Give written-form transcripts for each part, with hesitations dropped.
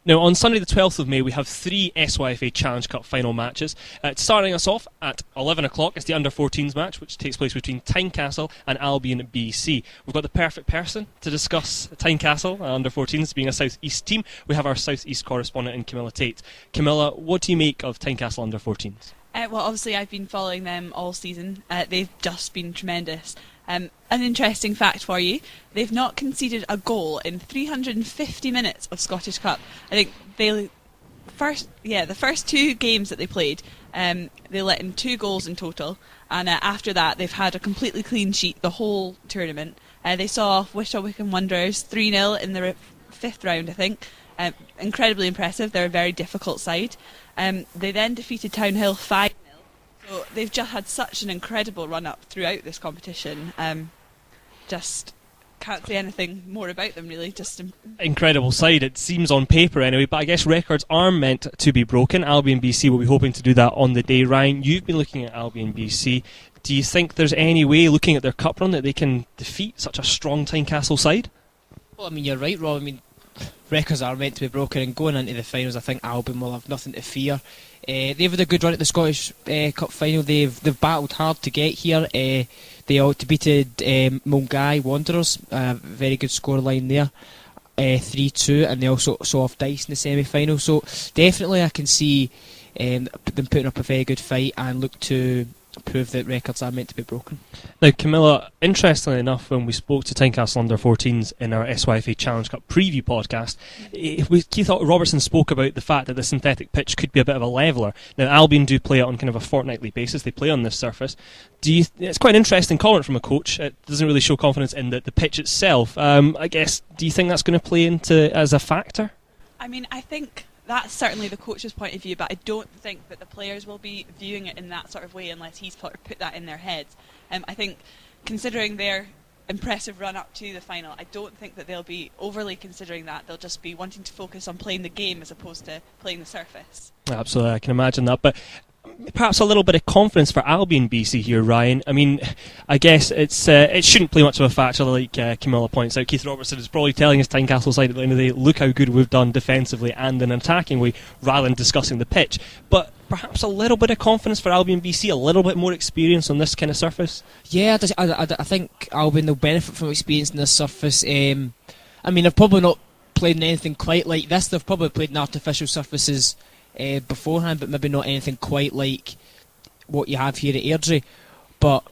Now, on Sunday the 12th of May, we have 3 SYFA Challenge Cup final matches. Starting us off at 11 o'clock is the Under-14s match, which takes place between Tynecastle and Albion BC. We've got the perfect person to discuss Tynecastle, Under-14s, being a South East team. We have our South East correspondent in Camilla Tate. Camilla, what do you make of Tynecastle Under-14s? Well, obviously I've been following them all season. They've just been tremendous. An interesting fact for you, they've not conceded a goal in 350 minutes of Scottish Cup. I think the first 2 games that they played, they let in 2 goals in total, and after that they've had a completely clean sheet the whole tournament. They saw off Wishaw Wickham Wanderers 3-0 in the 5th round, I think. Incredibly impressive. They're a very difficult side. They then defeated Townhill 5-0. So they've just had such an incredible run-up throughout this competition. Just can't say anything more about them, really. Just incredible side, it seems on paper anyway, but I guess records are meant to be broken. Albion BC will be hoping to do that on the day. Ryan, you've been looking at Albion BC. Do you think there's any way, looking at their cup run, that they can defeat such a strong Tynecastle side? Well, I mean, you're right, Rob. I mean, records are meant to be broken, and going into the finals, I think Albion will have nothing to fear. They've had a good run at the Scottish Cup final. They've battled hard to get here. They defeated Mulgai Wanderers, very good scoreline there, 3-2, and they also saw off Dice in the semi-final. So definitely I can see them putting up a very good fight and look to prove that records are meant to be broken. Now, Camilla, interestingly enough, when we spoke to Tynecastle Under-14s in our SYFA Challenge Cup preview podcast, Keith Robertson spoke about the fact that the synthetic pitch could be a bit of a leveller. Now, Albion do play it on kind of a fortnightly basis. They play on this surface. It's quite an interesting comment from a coach. It doesn't really show confidence in the pitch itself. I guess, do you think that's going to play into as a factor? I mean, I think that's certainly the coach's point of view, but I don't think that the players will be viewing it in that sort of way unless he's put that in their heads. I think, considering their impressive run up to the final, I don't think that they'll be overly considering that. They'll just be wanting to focus on playing the game as opposed to playing the surface. Absolutely, I can imagine that. But perhaps a little bit of confidence for Albion BC here, Ryan. I mean, I guess it shouldn't play much of a factor, like Camilla points out. Keith Robertson is probably telling his Tynecastle side at the end of the day, look how good we've done defensively and in an attacking way, rather than discussing the pitch. But perhaps a little bit of confidence for Albion BC, a little bit more experience on this kind of surface. Yeah, I think Albion will benefit from experience on this surface. I mean, they've probably not played in anything quite like this. They've probably played in artificial surfaces beforehand, but maybe not anything quite like what you have here at Airdrie. But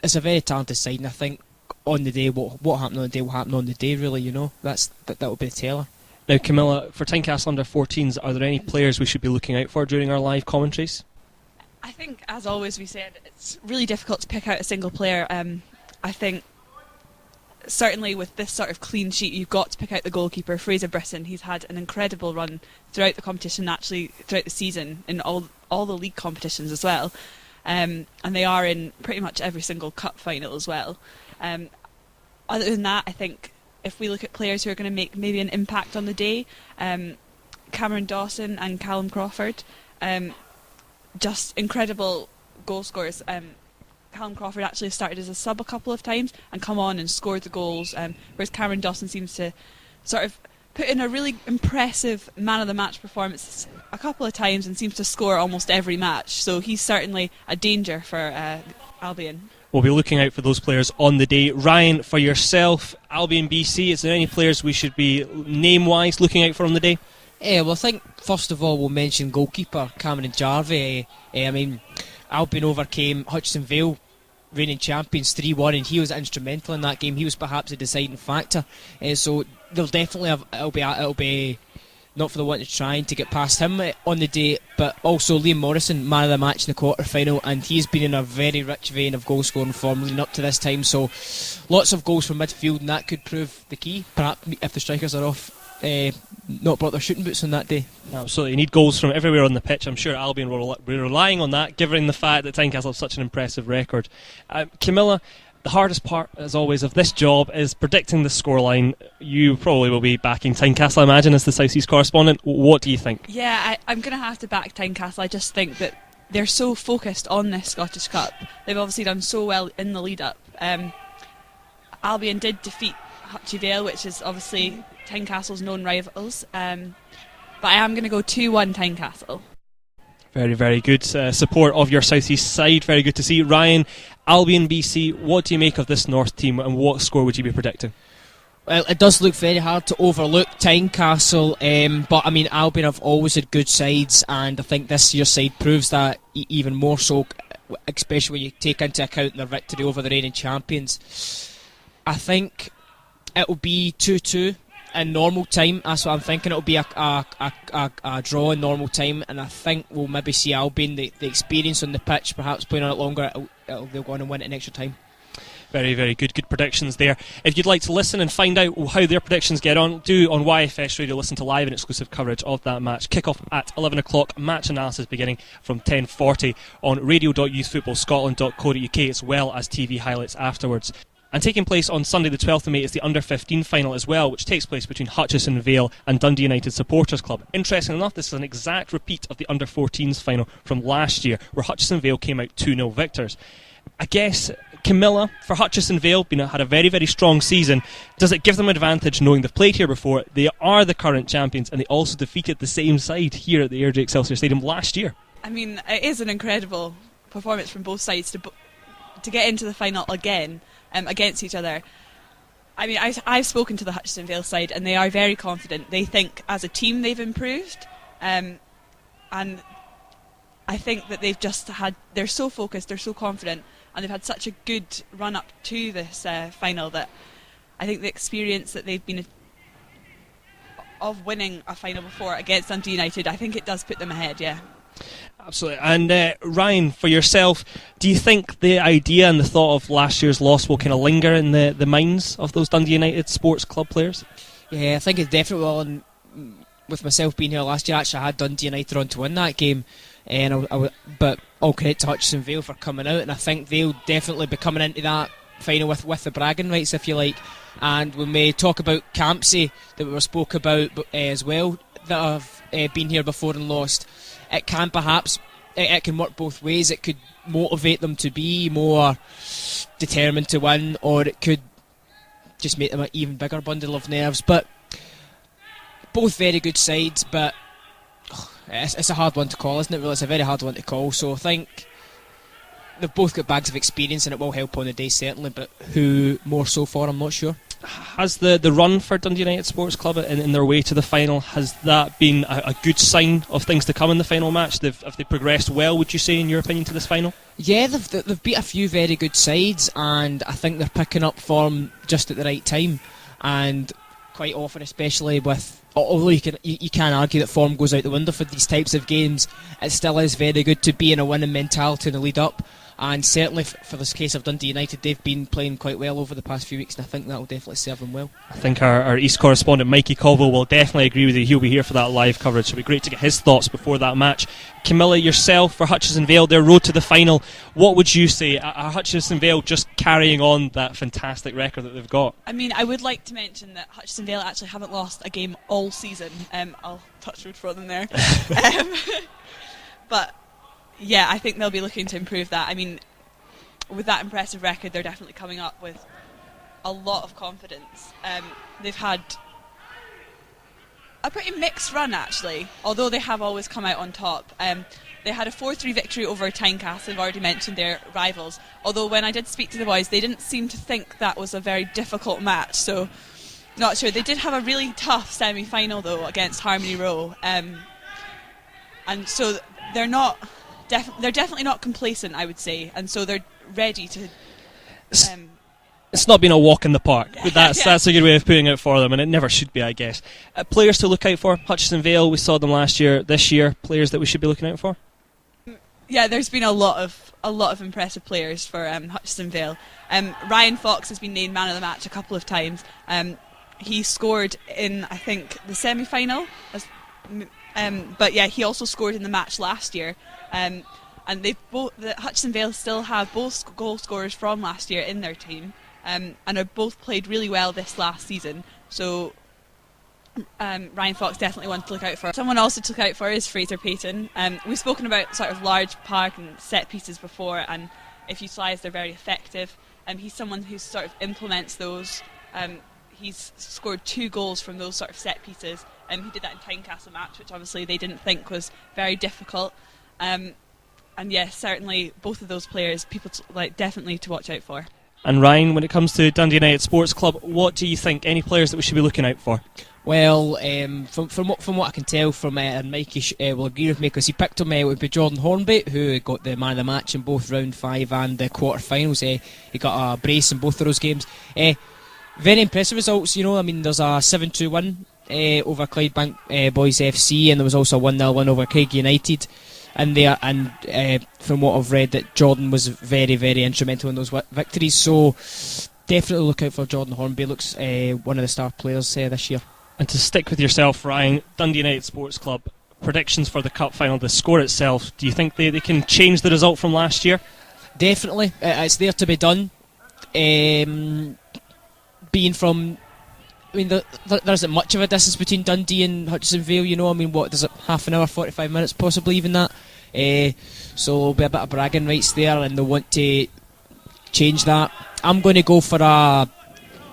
it's a very talented side, and I think on the day, what happened on the day will happen on the day, really, you know. That will be the teller. Now, Camilla, for Tynecastle Under-14s, are there any players we should be looking out for during our live commentaries? I think, as always we said, it's really difficult to pick out a single player. I think certainly with this sort of clean sheet, you've got to pick out the goalkeeper, Fraser Brisson. He's had an incredible run throughout the competition, actually throughout the season, in all the league competitions as well. And they are in pretty much every single cup final as well. Other than that, I think if we look at players who are going to make maybe an impact on the day, Cameron Dawson and Callum Crawford, just incredible goal scorers. Callum Crawford actually started as a sub a couple of times and come on and scored the goals, whereas Cameron Dawson seems to sort of put in a really impressive man of the match performance a couple of times and seems to score almost every match, so he's certainly a danger for Albion. We'll be looking out for those players on the day. Ryan, for yourself, Albion BC, is there any players we should be name-wise looking out for on the day? Well, I think first of all we'll mention goalkeeper Cameron Jarvie. I mean, Albion overcame Hutchinson Vale, reigning champions, 3-1, and he was instrumental in that game. He was perhaps a deciding factor. So they'll definitely have it'll be not for the want of trying to get past him on the day, but also Liam Morrison, man of the match in the quarter-final, and he's been in a very rich vein of goal-scoring form leading up to this time, so lots of goals from midfield, and that could prove the key, perhaps if the strikers are off, not brought their shooting boots on that day. Absolutely, you need goals from everywhere on the pitch. I'm sure Albion will be relying on that, given the fact that Tynecastle have such an impressive record. Camilla, the hardest part, as always, of this job is predicting the scoreline. You probably will be backing Tynecastle, I imagine, as the South East correspondent. What do you think? Yeah, I'm going to have to back Tynecastle. I just think that they're so focused on this Scottish Cup. They've obviously done so well in the lead-up. Albion did defeat Hutchie Vale, which is obviously Tynecastle's known rivals. but I am going to go 2-1 Tynecastle. Very, very good support of your South East side. Very good to see. Ryan, Albion BC, what do you make of this North team and what score would you be predicting? Well, it does look very hard to overlook Tynecastle, but I mean, Albion have always had good sides, and I think this year's side proves that even more so, especially when you take into account their victory over the reigning champions. I think it will be 2-2 in normal time. That's what I'm thinking. It'll be a draw in normal time, and I think we'll maybe see Albion, the experience on the pitch, perhaps playing on it longer, they'll go on and win it in extra time. Very, very good predictions there. If you'd like to listen and find out how their predictions get on, do on YFS Radio listen to live and exclusive coverage of that match. Kick-off at 11 o'clock, match analysis beginning from 10:40 on radio.youthfootballscotland.co.uk, as well as TV highlights afterwards. And taking place on Sunday the 12th of May is the Under-15 final as well, which takes place between Hutchison Vale and Dundee United Supporters Club. Interestingly enough, this is an exact repeat of the Under-14s final from last year, where Hutchison Vale came out 2-0 victors. I guess Camilla, for Hutchison Vale, had a very, very strong season. Does it give them an advantage knowing they've played here before? They are the current champions, and they also defeated the same side here at the Airdrie Excelsior Stadium last year. I mean, it is an incredible performance from both sides to get into the final again against each other. I mean, I've spoken to the Hutchison Vale side, and they are very confident. They think as a team they've improved, and I think that they're so focused, they're so confident, and they've had such a good run up to this final that I think the experience that they've been of winning a final before against Dundee United, I think it does put them ahead, yeah. Absolutely. And Ryan, for yourself, do you think the idea and the thought of last year's loss will kind of linger in the minds of those Dundee United Sports Club players? Yeah, I think it definitely will. And with myself being here last year, I actually had Dundee United on to win that game. But all credit to Hutchison Vale for coming out, and I think they'll definitely be coming into that final with the bragging rights, if you like. And when we talk about Campsie, that we spoke about as well, that have been here before and lost, it can perhaps it can work both ways. It could motivate them to be more determined to win, or it could just make them an even bigger bundle of nerves. But both very good sides, but it's a hard one to call, isn't it? Well, it's a very hard one to call. So I think they've both got bags of experience, and it will help on the day certainly. But who more so for, I'm not sure. Has the run for Dundee United Sports Club in their way to the final, has that been a good sign of things to come in the final match? Have they progressed well, would you say, in your opinion, to this final? Yeah, they've beat a few very good sides, and I think they're picking up form just at the right time. And quite often, especially with, although you can argue that form goes out the window for these types of games, it still is very good to be in a winning mentality in the lead up. And certainly for this case of Dundee United, they've been playing quite well over the past few weeks, and I think that will definitely serve them well. I think our East correspondent Mikey Colville will definitely agree with you. He'll be here for that live coverage, so it'll be great to get his thoughts before that match. Camilla, yourself, for Hutchison Vale, their road to the final, what would you say? Are Hutchison Vale just carrying on that fantastic record that they've got? I mean, I would like to mention that Hutchison Vale actually haven't lost a game all season. I'll touch wood for them there. But yeah, I think they'll be looking to improve that. I mean, with that impressive record, they're definitely coming up with a lot of confidence. They've had a pretty mixed run, actually, although they have always come out on top. They had a 4-3 victory over Tynecastle. I've already mentioned their rivals, although when I did speak to the boys, they didn't seem to think that was a very difficult match, so not sure. They did have a really tough semi-final, though, against Harmony Row, and so they're definitely not complacent, I would say, and so they're ready to. It's not been a walk in the park. That's a good way of putting it for them, and it never should be, I guess. Players to look out for. Hutchison Vale, we saw them last year. This year, players that we should be looking out for. Yeah, there's been a lot of impressive players for Hutchison Vale. Ryan Fox has been named man of the match a couple of times. He scored in, I think, the semi-final. But yeah, he also scored in the match last year. And Hutchison Vale still have both goal scorers from last year in their team, and have both played really well this last season. So Ryan Fox definitely one to look out for. Someone also to look out for is Fraser Payton. We've spoken about sort of large park and set pieces before, and if utilised, they're very effective. He's someone who sort of implements those. He's scored 2 goals from those sort of set pieces He did that in Tynecastle match, which obviously they didn't think was very difficult. And yes, certainly both of those players, people definitely to watch out for. And Ryan, when it comes to Dundee United Sports Club, what do you think? Any players that we should be looking out for? Well, from what I can tell from and Mikey will agree with me, because he picked him, it would be Jordan Hornby, who got the man of the match in both round 5 and the quarter-finals. He got a brace in both of those games. Very impressive results, you know. I mean, there's a 7-2 win over Clydebank Boys FC, and there was also a 1-0 win over Craig United. And from what I've read, that Jordan was very, very instrumental in those victories. So definitely look out for Jordan Hornby. Looks one of the star players this year. And to stick with yourself, Ryan, Dundee United Sports Club, predictions for the cup final, the score itself, do you think they can change the result from last year? Definitely. It's there to be done. Being from... I mean, there isn't much of a distance between Dundee and Hutchinson Vale, you know. I mean, what, does it, half an hour, 45 minutes, possibly even that? So there'll be a bit of bragging rights there, and they'll want to change that. I'm going to go for a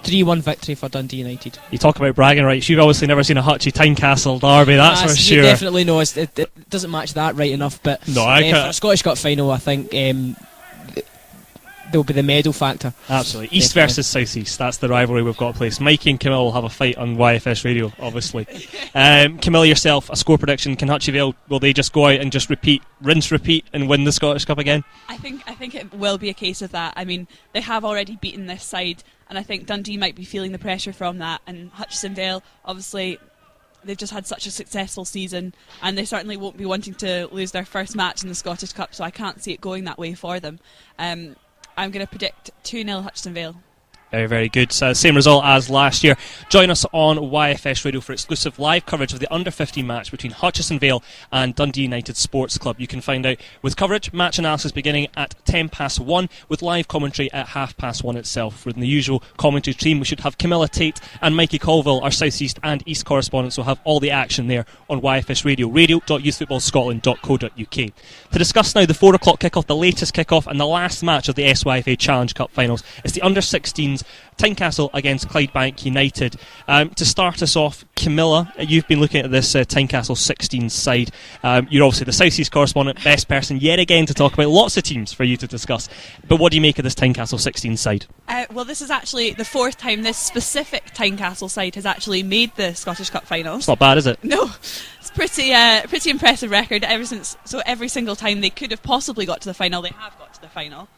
3-1 victory for Dundee United. You talk about bragging rights, you've obviously never seen a Hutchie Tynecastle derby, that's for sure. You definitely know, it doesn't match that right enough, but no, for a Scottish Cup final, I think there'll be the medal factor. Absolutely. East versus South East, that's the rivalry we've got in place. Mikey and Camille will have a fight on YFS Radio, obviously. Camille, yourself, a score prediction. Can Hutchie Vale, will they just go out and just rinse repeat and win the Scottish Cup again? I think it will be a case of that. I mean, they have already beaten this side, and I think Dundee might be feeling the pressure from that, and Hutchinson Vale, obviously, they've just had such a successful season, and they certainly won't be wanting to lose their first match in the Scottish Cup, so I can't see it going that way for them. I'm going to predict 2-0 Hutchinson Vale. Very, very good. So, same result as last year. Join us on YFS Radio for exclusive live coverage of the under-15 match between Hutchinson Vale and Dundee United Sports Club. You can find out with coverage, match analysis beginning at 1:10 with live commentary at 1:30 itself. With the usual commentary team, we should have Camilla Tate and Mikey Colville, our South East and East correspondents, will have all the action there on YFS Radio, radio.youthfootballscotland.co.uk. To discuss now the 4 o'clock kickoff, the latest kickoff and the last match of the SYFA Challenge Cup finals. It's the under-16s Tynecastle against Clydebank United. To start us off, Camilla, you've been looking at this Tynecastle 16 side. You're obviously the South East correspondent, best person yet again to talk about. Lots of teams for you to discuss. But what do you make of this Tynecastle 16 side? Well, this is actually the 4th time this specific Tynecastle side has actually made the Scottish Cup final. It's not bad, is it? No, it's pretty impressive record ever since. So every single time they could have possibly got to the final, they have got to the final.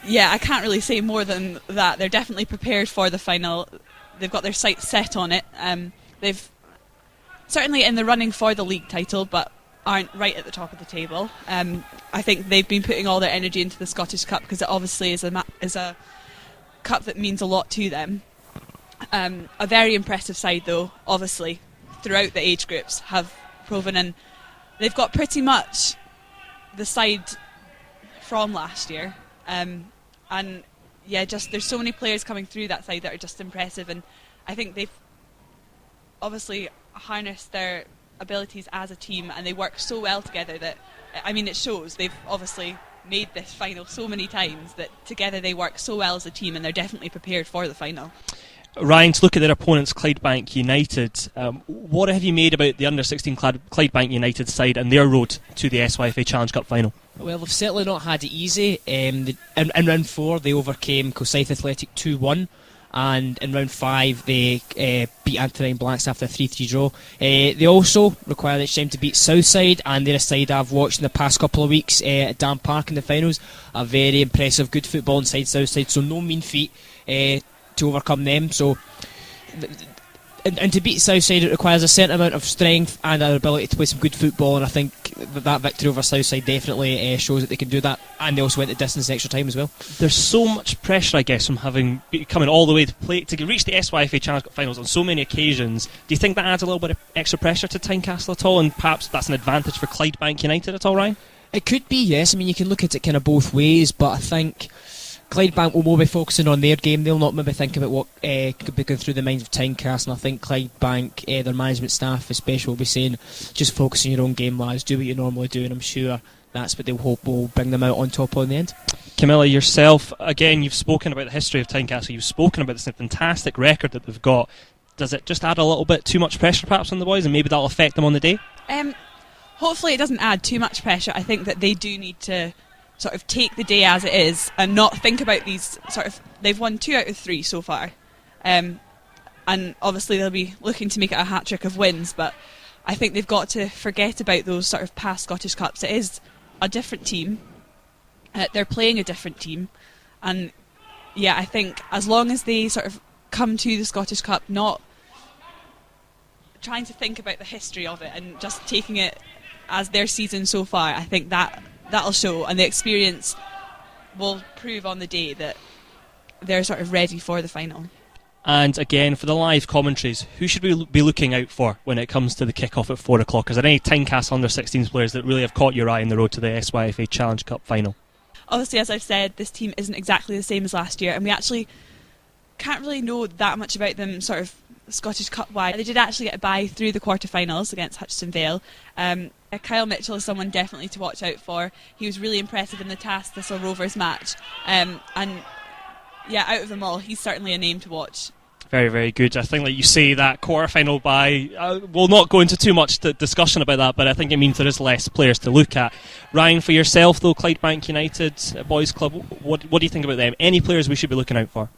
Yeah, I can't really say more than that. They're definitely prepared for the final. They've got their sights set on it. They've certainly in the running for the league title, but aren't right at the top of the table. I think they've been putting all their energy into the Scottish Cup because it obviously is a cup that means a lot to them. A very impressive side, though, obviously, throughout the age groups have proven, and they've got pretty much the side from last year. And yeah, just there's so many players coming through that side that are just impressive, and I think they've obviously harnessed their abilities as a team, and they work so well together that, I mean, it shows. They've obviously made this final so many times that together they work so well as a team, and they're definitely prepared for the final. Ryan, to look at their opponents, Clydebank United, what have you made about the under-16 Clydebank United side and their road to the SYFA Challenge Cup final? Well, they've certainly not had it easy. In round 4, they overcame Cosyth Athletic 2-1, and in round 5, they beat Antonine Blacks after a 3-3 draw. They also require each time to beat Southside, and they're a side I've watched in the past couple of weeks at Dam Park in the finals. A very impressive, good football inside Southside, so no mean feat to overcome them. So, and to beat Southside, it requires a certain amount of strength and an ability to play some good football, and I think that victory over Southside definitely shows that they can do that, and they also went the distance in extra time as well. There's so much pressure, I guess, from coming all the way to reach the SYFA Challenge Cup finals on so many occasions. Do you think that adds a little bit of extra pressure to Tynecastle at all, and perhaps that's an advantage for Clydebank United at all, Ryan? It could be, yes. I mean, you can look at it kind of both ways, but I think Clydebank will more be focusing on their game. They'll not maybe think about what could be going through the minds of Tynecastle, and I think Clydebank, their management staff especially, will be saying, just focus on your own game, lads, do what you normally do, and I'm sure that's what they'll hope will bring them out on top in the end. Camilla, yourself, again, you've spoken about the history of Tynecastle, you've spoken about this fantastic record that they've got. does it just add a little bit too much pressure perhaps on the boys, and maybe that'll affect them on the day? Hopefully it doesn't add too much pressure. I think that they do need to sort of take the day as it is and not think about these sort of... They've won 2 out of 3 so far. And obviously they'll be looking to make it a hat-trick of wins, but I think they've got to forget about those sort of past Scottish Cups. It is a different team. They're playing a different team. And yeah, I think as long as they sort of come to the Scottish Cup not trying to think about the history of it and just taking it as their season so far, I think that'll show, and the experience will prove on the day that they're sort of ready for the final. And again, for the live commentaries, who should we be looking out for when it comes to the kick-off at 4 o'clock? Is there any Tynecastle under-16s players that really have caught your eye in the road to the SYFA Challenge Cup final? Obviously, as I've said, this team isn't exactly the same as last year, and we actually can't really know that much about them sort of Scottish Cup-wide. They did actually get a bye through the quarter-finals against Hutchinson Vale. Kyle Mitchell is someone definitely to watch out for. He was really impressive in the Task Thistle Rovers match. And yeah, out of them all, he's certainly a name to watch. Very, very good. I think, like you say, that quarter-final bye, we'll not go into too much discussion about that, but I think it means there is less players to look at. Ryan, for yourself, though, Clydebank United Boys Club, what do you think about them? Any players we should be looking out for?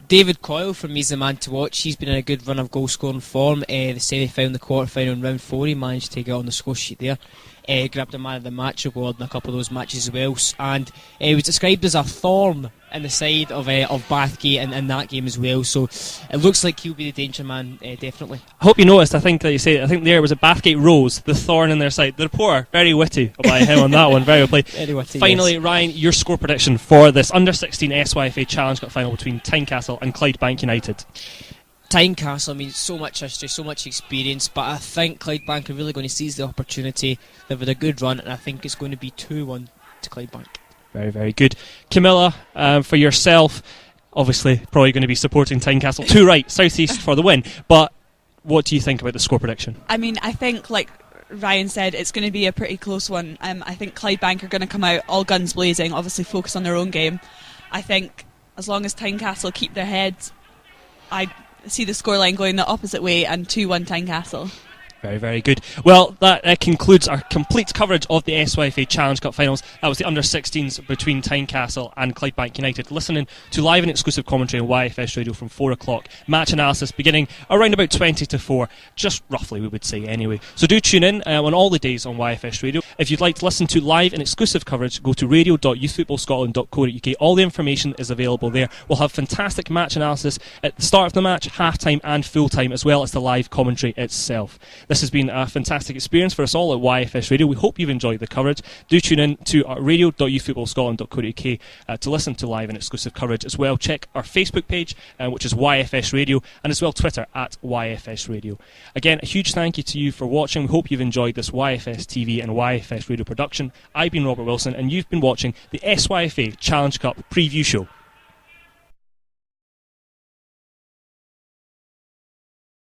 David Coyle, for me, is the man to watch. He's been in a good run of goal-scoring form. The semi-final, the quarter-final, and round 4, he managed to get on the score sheet there. Grabbed a man of the match award in a couple of those matches as well, and he was described as a thorn in the side of Bathgate in that game as well, so it looks like he'll be the danger man, definitely. I hope you noticed, I think there was a Bathgate Rose, the thorn in their side. The reporter, very witty by him on that one, very well played. Very witty, finally, yes. Ryan, your score prediction for this under-16 SYFA Challenge Cup final between Tynecastle and Clydebank United. Tynecastle, I mean, so much history, so much experience, but I think Clydebank are really going to seize the opportunity. They've had a good run, and I think it's going to be 2-1 to Clydebank. Very, very good. Camilla, for yourself, obviously probably going to be supporting Tynecastle. 2 right, South East for the win, but what do you think about the score prediction? I mean, I think, like Ryan said, it's going to be a pretty close one. I think Clydebank are going to come out all guns blazing, obviously focus on their own game. I think as long as Tynecastle keep their heads, I see the scoreline going the opposite way, and 2-1 Tynecastle. Very, very good. Well, that concludes our complete coverage of the SYFA Challenge Cup finals. That was the under-16s between Tynecastle and Clydebank United. Listening to live and exclusive commentary on YFS Radio from 4 o'clock. Match analysis beginning around about 20 to 4, just roughly we would say anyway. So do tune in on all the days on YFS Radio. If you'd like to listen to live and exclusive coverage, go to radio.youthfootballscotland.co.uk. All the information is available there. We'll have fantastic match analysis at the start of the match, half-time and full-time, as well as the live commentary itself. This has been a fantastic experience for us all at YFS Radio. We hope you've enjoyed the coverage. Do tune in to radio.youthfootballscotland.co.uk to listen to live and exclusive coverage as well. Check our Facebook page, which is YFS Radio, and as well Twitter at YFS Radio. Again, a huge thank you to you for watching. We hope you've enjoyed this YFS TV and YFS Radio production. I've been Robert Wilson, and you've been watching the SYFA Challenge Cup preview show.